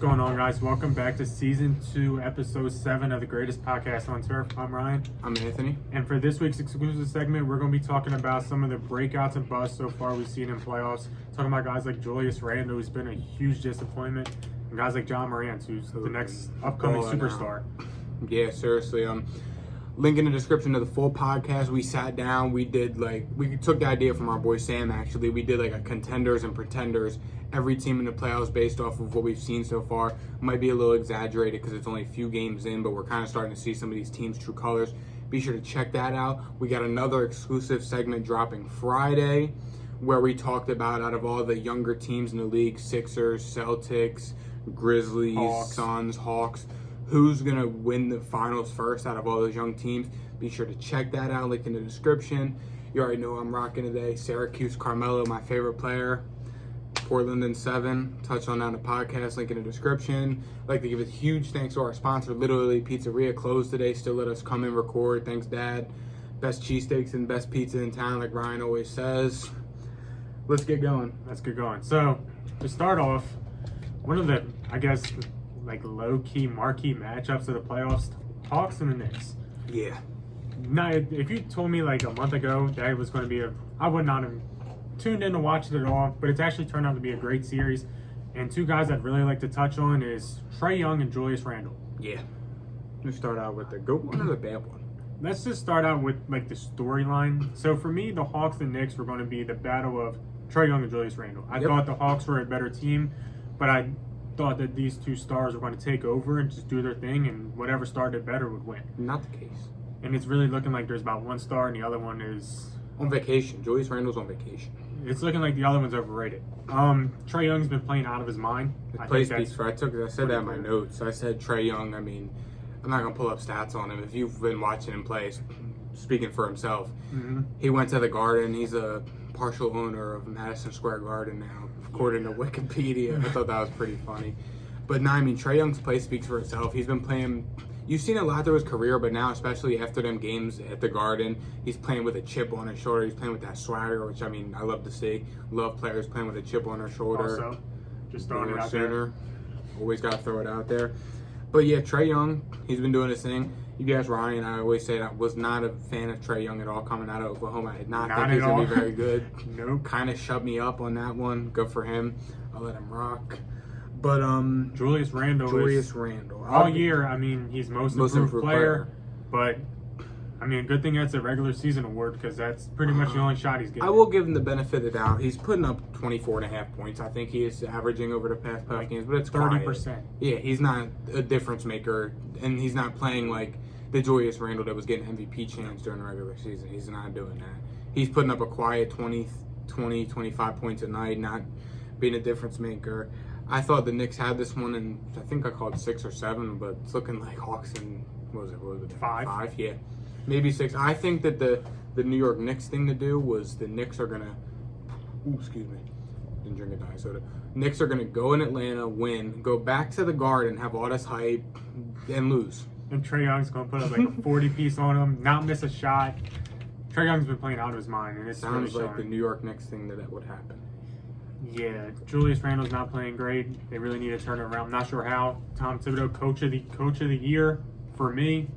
going on, guys? Welcome back to Season 2, Episode 7 of the greatest podcast on turf. I'm Ryan. I'm Anthony. And for this week's exclusive segment, we're going to be talking about some of the breakouts and busts so far we've seen in playoffs. Talking about guys like Julius Randle, who's been a huge disappointment, and guys like John Morant, who's the next upcoming superstar. Yeah, seriously. Link in the description of the full podcast. We sat down. We took the idea from our boy Sam, actually. We did like a contenders and pretenders. Every team in the playoffs based off of what we've seen so far. Might be a little exaggerated because it's only a few games in, but we're kind of starting to see some of these teams' true colors. Be sure to check that out. We got another exclusive segment dropping Friday where we talked about, out of all the younger teams in the league, Sixers, Celtics, Grizzlies, Hawks. Suns, Hawks, who's going to win the finals first out of all those young teams. Be sure to check that out. Link in the description. You already know I'm rocking today. Syracuse Carmelo, my favorite player. Portland in 7. Touch on that in the podcast. Link in the description. I'd like to give a huge thanks to our sponsor, Literally Pizzeria, closed today. Still let us come and record. Thanks, Dad. Best cheesesteaks and best pizza in town, like Ryan always says. Let's get going. So, to start off, one of the, low-key marquee matchups of the playoffs, Hawks and the Knicks. Yeah. Now, if you told me like a month ago that it was going to be I would not have tuned in to watch it at all, but it's actually turned out to be a great series. And two guys I'd really like to touch on is Trae Young and Julius Randle. Yeah. Let's start out with the good one or the bad one? Let's just start out with like the storyline. So for me, the Hawks and Knicks were going to be the battle of Trae Young and Julius Randle. I thought the Hawks were a better team, but I thought that these two stars were going to take over and just do their thing, and whatever star did better would win. Not the case. And it's really looking like there's about one star and the other one is On vacation. Julius Randle's on vacation. It's looking like the other one's overrated. Trae Young's been playing out of his mind. I said that in my notes. I said Trae Young. I mean, I'm not gonna pull up stats on him. If you've been watching him play, speaking for himself, he went to the Garden. He's a partial owner of Madison Square Garden now, according to Wikipedia. I thought that was pretty funny. But no, I mean, Trae Young's play speaks for itself. He's been playing. You've seen a lot through his career, but now, especially after them games at the Garden, he's playing with a chip on his shoulder. He's playing with that swagger, which, I mean, I love to see. Love players playing with a chip on their shoulder. Also, just throwing it out there. Always got to throw it out there. But yeah, Trae Young, he's been doing his thing. You guys, Ryan, I always say that I was not a fan of Trae Young at all coming out of Oklahoma. I did not think he was going to be very good. Nope. Kind of shut me up on that one. Good for him. I'll let him rock. But Julius Randle. All year, I mean, he's most improved player. But I mean, good thing that's a regular season award because that's pretty much the only shot he's getting. I will give him the benefit of the doubt. He's putting up 24.5 points. I think he is averaging over the past playoff games, but it's 30%. Yeah, he's not a difference maker, and he's not playing like the Julius Randle that was getting MVP chance during the regular season. He's not doing that. He's putting up a quiet 20, 25 points a night, not being a difference maker. I thought the Knicks had this one, and I think I called 6 or 7, but it's looking like Hawks and what was it? 5? Yeah, maybe 6. I think that the New York Knicks thing to do was the Knicks are gonna. Excuse me, didn't drink a diet soda. Knicks are gonna go in Atlanta, win, go back to the Garden, have all this hype, and lose. And Trae Young's gonna put up like a 40-piece on him, not miss a shot. Trae Young's been playing out of his mind, and it sounds really like the New York Knicks thing that would happen. Yeah, Julius Randle's not playing great. They really need to turn it around. I'm not sure how. Tom Thibodeau, coach of the year for me,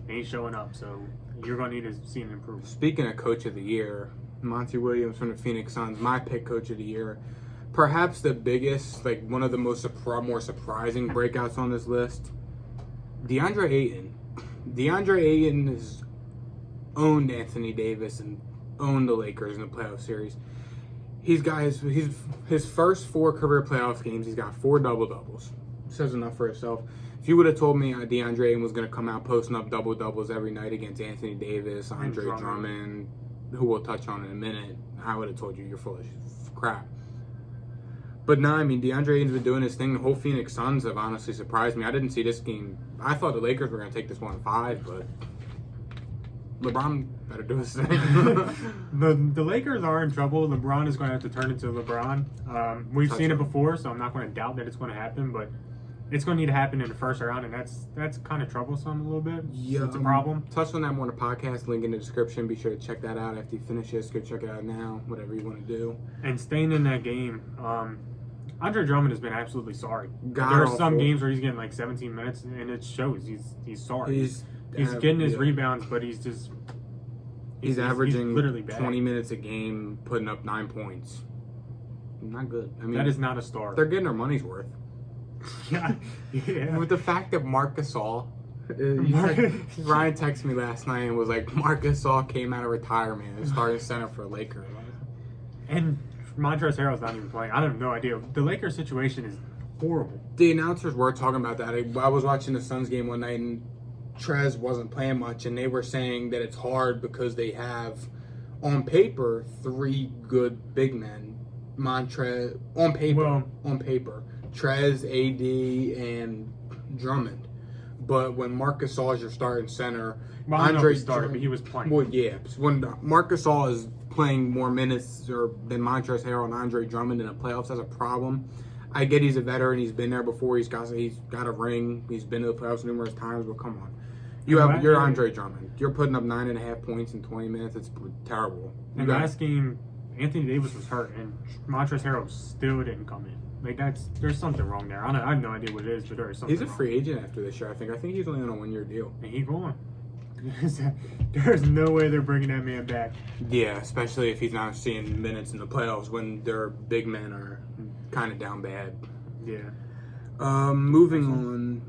ain't showing up. So you're gonna need to see an improvement. Speaking of coach of the year, Monty Williams from the Phoenix Suns, my pick coach of the year. Perhaps the biggest, like one of the more surprising breakouts on this list, DeAndre Ayton. DeAndre Ayton has owned Anthony Davis and owned the Lakers in the playoff series. He's got his first 4 career playoff games. He's got 4 double-doubles. Says enough for itself. If you would have told me DeAndre Ayton was going to come out posting up double-doubles every night against Anthony Davis, Andre Drummond, who we'll touch on in a minute, I would have told you you're full of crap. But no, I mean, DeAndre Ayton's been doing his thing. The whole Phoenix Suns have honestly surprised me. I didn't see this game. I thought the Lakers were going to take this one 5, but LeBron better do his thing. The Lakers are in trouble. LeBron is going to have to turn into LeBron. We've seen it before, so I'm not going to doubt that it's going to happen, but it's going to need to happen in the first round, and that's kind of troublesome a little bit. Yeah, it's a problem. Touch on that more in the podcast. Link in the description. Be sure to check that out after you finish this. Go check it out now. Whatever you want to do. And staying in that game, Andre Drummond has been absolutely sorry. There are some games where he's getting like 17 minutes, and it shows he's sorry. He's getting his rebounds, but he's just he's averaging literally bad. 20 minutes a game, putting up 9 points. Not good. I mean, that is not a star. They're getting their money's worth. yeah. With the fact that Marc Gasol, Ryan texted me last night and was like, Marc Gasol came out of retirement and started center for Lakers. And Montrezl Harrell's not even playing. I have no idea. The Lakers situation is horrible. The announcers were talking about that. I was watching the Suns game one night and Trez wasn't playing much, and they were saying that it's hard because they have, on paper, 3 good big men. Montrez on paper, Trez, AD, and Drummond. But when Marc Gasol is your starting center, Andre started, but he was playing. Well, yeah, when Marc Gasol is playing more minutes than Montrezl Harrell and Andre Drummond in the playoffs, that's a problem. I get he's a veteran, he's been there before, he's got a ring, he's been to the playoffs numerous times, but come on. You're Andre Drummond. You're putting up 9.5 points in 20 minutes. It's terrible. And last game, Anthony Davis was hurt, and Montrezl Harrell still didn't come in. Like, there's something wrong there. I have no idea what it is, but there is something wrong. He's a free agent after this year, I think. I think he's only on a 1-year deal. And he's gone. There's no way they're bringing that man back. Yeah, especially if he's not seeing minutes in the playoffs when their big men are kind of down bad. Yeah. Moving on.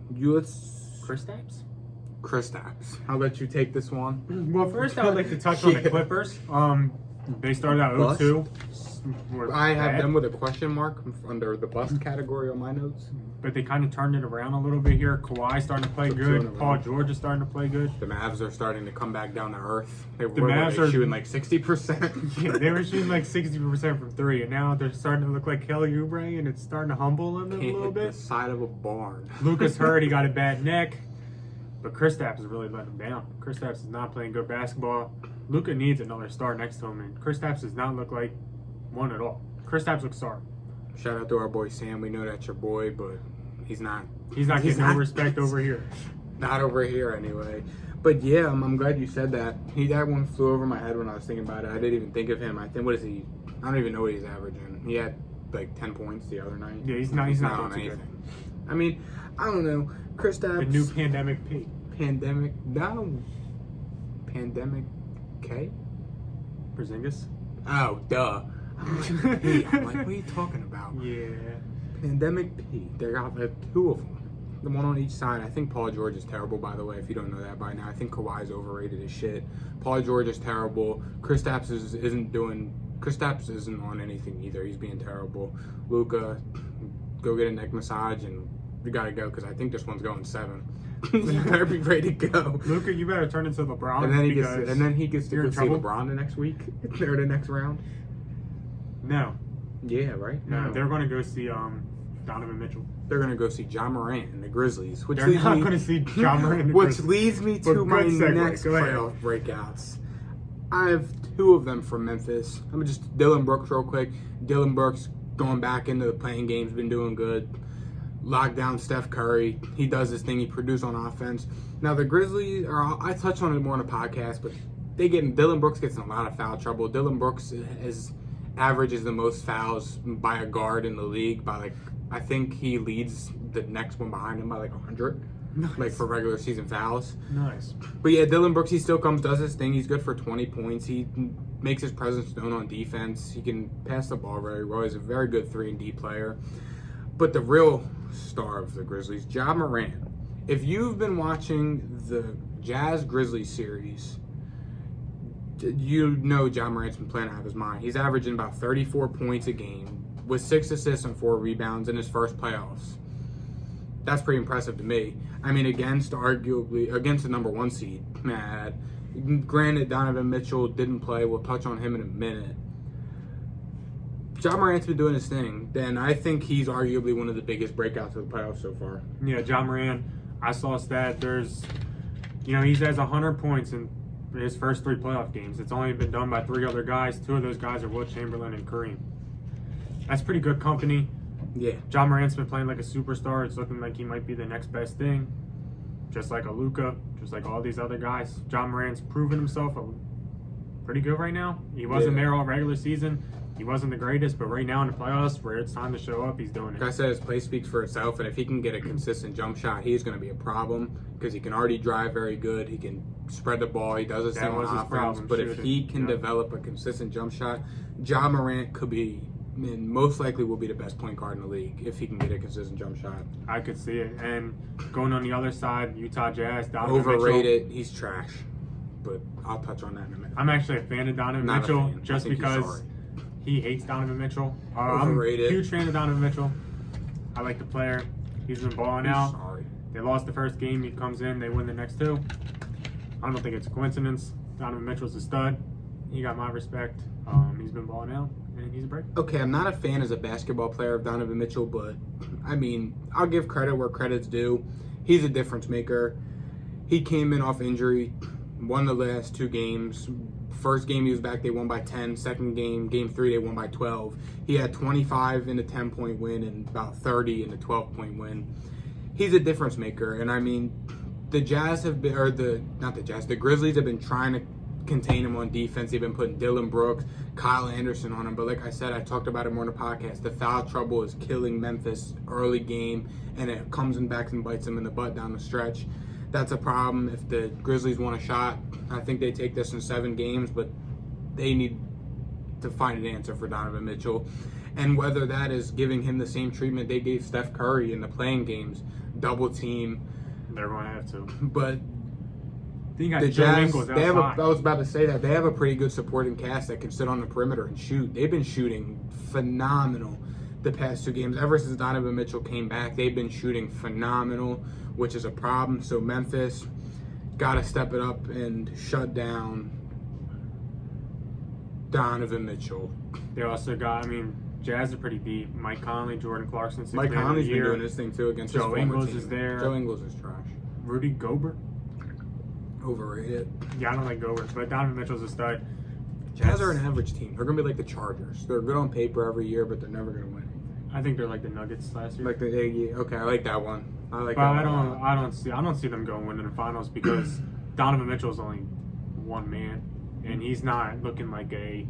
Kristaps. I'll let you take this one. Well, first I would like to touch on the Clippers. They started out 0-2. I have them with a question mark under the bust category on my notes. But they kind of turned it around a little bit here. Kawhi starting to play good. Paul George is starting to play good. The Mavs are starting to come back down to earth. The Mavs are shooting like 60%. Yeah, they were shooting like 60% from 3, and now they're starting to look like Kelly Oubre, and it's starting to humble them a little bit. The side of a barn. Lucas hurt. He got a bad neck. But Kristaps is really letting him down. Kristaps is not playing good basketball. Luka needs another star next to him, and Kristaps does not look like one at all. Kristaps looks sorry. Shout out to our boy Sam. We know that's your boy, but he's not. He's not getting no respect over here. Not over here, anyway. But yeah, I'm glad you said that. That one flew over my head when I was thinking about it. I didn't even think of him. I think, what is he? I don't even know what he's averaging. He had like 10 points the other night. Yeah, he's not on anything. Good. I mean, I don't know. Kristaps. The new pandemic P. Pandemic K? Porzingis? Oh, duh. I'm like, P. I'm like, what are you talking about? Yeah. Pandemic P. They got 2 of them. The one on each side. I think Paul George is terrible, by the way, if you don't know that by now. I think Kawhi's overrated as shit. Paul George is terrible. Kristaps isn't on anything either. He's being terrible. Luka, go get a neck massage, and we gotta go, because I think this one's going 7. You better be ready to go. Luka, you better turn into LeBron. And then he gets to go see LeBron the next week or the next round. No. Yeah, right? No, they're going to go see Donovan Mitchell. They're going to go see Ja Morant and the Grizzlies. They're not going to see Ja Morant and the Which Grizzlies. leads me to my next playoff breakouts. I have 2 of them from Memphis. I'm just Dylan Brooks real quick. Dylan Brooks going back into the playing game's been doing good. Lock down Steph Curry. He does his thing. He produces on offense. Now the Grizzlies, I touched on it more on the podcast, but Dylan Brooks gets in a lot of foul trouble. Dylan Brooks averages the most fouls by a guard in the league by I think he leads the next one behind him by 100. Nice. For regular season fouls. Nice. But yeah, Dylan Brooks, he still does his thing. He's good for 20 points. He makes his presence known on defense. He can pass the ball very well. He's a very good 3-and-D player. But the real star of the Grizzlies, Ja Morant. If you've been watching the Jazz-Grizzlies series, you know Ja Morant's been playing out of his mind. He's averaging about 34 points a game with 6 assists and 4 rebounds in his first playoffs. That's pretty impressive to me. I mean, against the number 1 seed, granted, Donovan Mitchell didn't play. We'll touch on him in a minute. Ja Morant's been doing his thing. Then I think he's arguably one of the biggest breakouts of the playoffs so far. Yeah, Ja Morant. I saw a stat. He has 100 points in his first 3 playoff games. It's only been done by 3 other guys. 2 of those guys are Wilt Chamberlain and Kareem. That's pretty good company. Yeah. Ja Morant's been playing like a superstar. It's looking like he might be the next best thing. Just like a Luka, just like all these other guys. Ja Morant's proven himself pretty good right now. He wasn't there all regular season. He wasn't the greatest, but right now in the playoffs, where it's time to show up, he's doing it. Like I said, his play speaks for itself, and if he can get a consistent jump shot, he's going to be a problem because he can already drive very good. He can spread the ball. He does his thing on offense. But if he can develop a consistent jump shot, Ja Morant could be, and most likely will be the best point guard in the league if he can get a consistent jump shot. I could see it. And going on the other side, Utah Jazz, Donovan Overrated. Mitchell. He's trash. But I'll touch on that in a minute. I'm actually a fan of Donovan Not a Mitchell fan. just I think because he hates Donovan Mitchell. Overrated. I'm a huge fan of Donovan Mitchell. I like the player. He's been balling out. Sorry. They lost the first game. He comes in. They win the next two. I don't think it's a coincidence. Donovan Mitchell's a stud. He got my respect. He's been balling out, and he's a break. Okay, I'm not a fan as a basketball player of Donovan Mitchell, but, I mean, I'll give credit where credit's due. He's a difference maker. He came in off injury, won the last two games. First game he was back, they won by 10. Second game, game 3, they won by 12. He had 25 in the 10-point win and about 30 in the 12-point win. He's a difference maker, and I mean, the Jazz have been, or the Grizzlies have been trying to contain him on defense. They've been putting Dylan Brooks, Kyle Anderson on him, but like I said, I talked about it more on the podcast. The foul trouble is killing Memphis early game, and it comes and backs and bites them in the butt down the stretch. That's a problem. If the Grizzlies want a shot, I think they take this in 7 games, but they need to find an answer for Donovan Mitchell. And whether that is giving him the same treatment they gave Steph Curry in the playing games, double team. They're going to have to. But the Jazz, I was about to say that, they have a pretty good supporting cast that can sit on the perimeter and shoot. They've been shooting phenomenal the past 2 games. Ever since Donovan Mitchell came back, they've been shooting phenomenal, which is a problem. So Memphis got to step it up and shut down Donovan Mitchell. They also got, Jazz are pretty deep. Mike Conley, Jordan Clarkson. Mike Conley's been doing his thing too against his former Ingles team. is there. Joe Ingles is trash. Rudy Gobert. Overrated. Yeah, I don't like Gobert, but Donovan Mitchell's a stud. Jazz are an average team. They're gonna be like the Chargers. They're good on paper every year, but they're never gonna win anything. I think they're like the Nuggets last year. Okay, I like that one. I like. But that I don't see them going winning the finals because Donovan Mitchell's only one man, and he's not looking like a.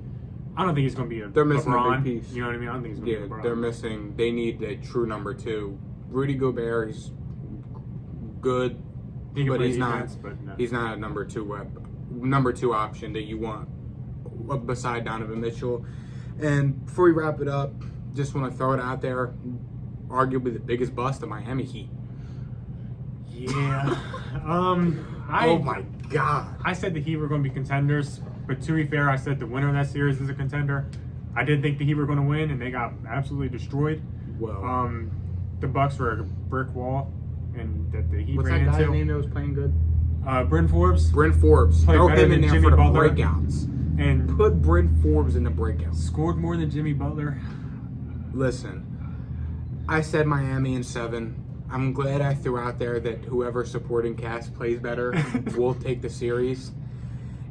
I don't think he's going to be a. They're missing LeBron, a big piece. You know what I mean? I don't think he's going to be LeBron. They're missing. They need a true number 2. Rudy Gobert is good, but he's defense, not. No. He's not a number 2 option that you want beside Donovan Mitchell. And before we wrap it up, just want to throw it out there. Arguably the biggest bust of Miami Heat. Yeah. Oh my God. I said the Heat were going to be contenders, but to be fair, I said the winner of that series is a contender. I did think the Heat were going to win, and they got absolutely destroyed. Well, the Bucks were a brick wall, and that the Heat what's ran that guy's into. name that was playing good? Bryn Forbes. Bryn Forbes. Played Throw better him in than there Jimmy for the Butler. breakouts. And Put Bryn Forbes in the breakouts. scored more than Jimmy Butler. Listen, I said Miami in 7. I'm glad I threw out there that whoever supporting cast plays better will take the series.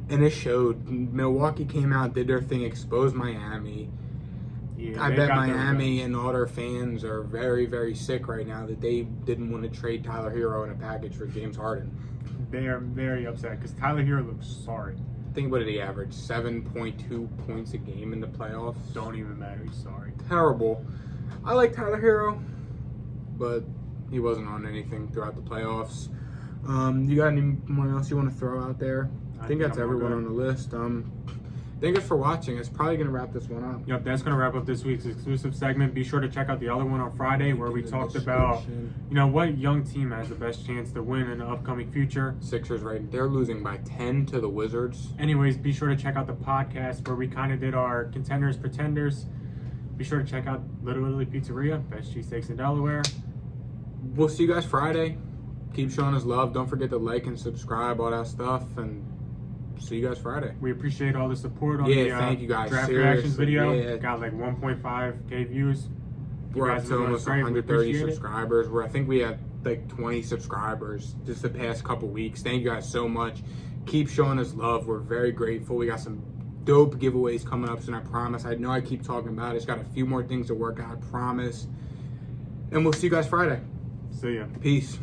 And it showed. Milwaukee came out, did their thing, exposed Miami. Yeah, I they bet got their Miami revenge. and all their fans are very, very sick right now that they didn't want to trade Tyler Hero in a package for James Harden. They are very upset because Tyler Hero looks sorry. Think what did he average? 7.2 points a game in the playoffs. Don't even matter. He's sorry. Terrible. I like Tyler Hero, but he wasn't on anything throughout the playoffs. You got anyone else you want to throw out there? I think that's I'm everyone good. on the list. Thank you for watching. It's probably going to wrap this one up. Yep, that's going to wrap up this week's exclusive segment. Be sure to check out the other one on Friday where we talked about, what young team has the best chance to win in the upcoming future. Sixers, right? They're losing by 10 to the Wizards. Anyways, be sure to check out the podcast where we kind of did our contenders, pretenders. Be sure to check out Little Italy Pizzeria, best cheesesteaks in Delaware. We'll see you guys Friday. Keep showing us love. Don't forget to like and subscribe, all that stuff, and see you guys Friday. We appreciate all the support on the thank you guys. draft Seriously, reactions video. yeah. Got like 1.5K views. We're up guys to are almost great. We 130 appreciate it. subscribers. I think we had like 20 subscribers just the past couple weeks. Thank you guys so much. Keep showing us love. We're very grateful. We got some dope giveaways coming up soon, I promise. I know I keep talking about it. It's got a few more things to work out, I promise. And we'll see you guys Friday. See ya. Peace.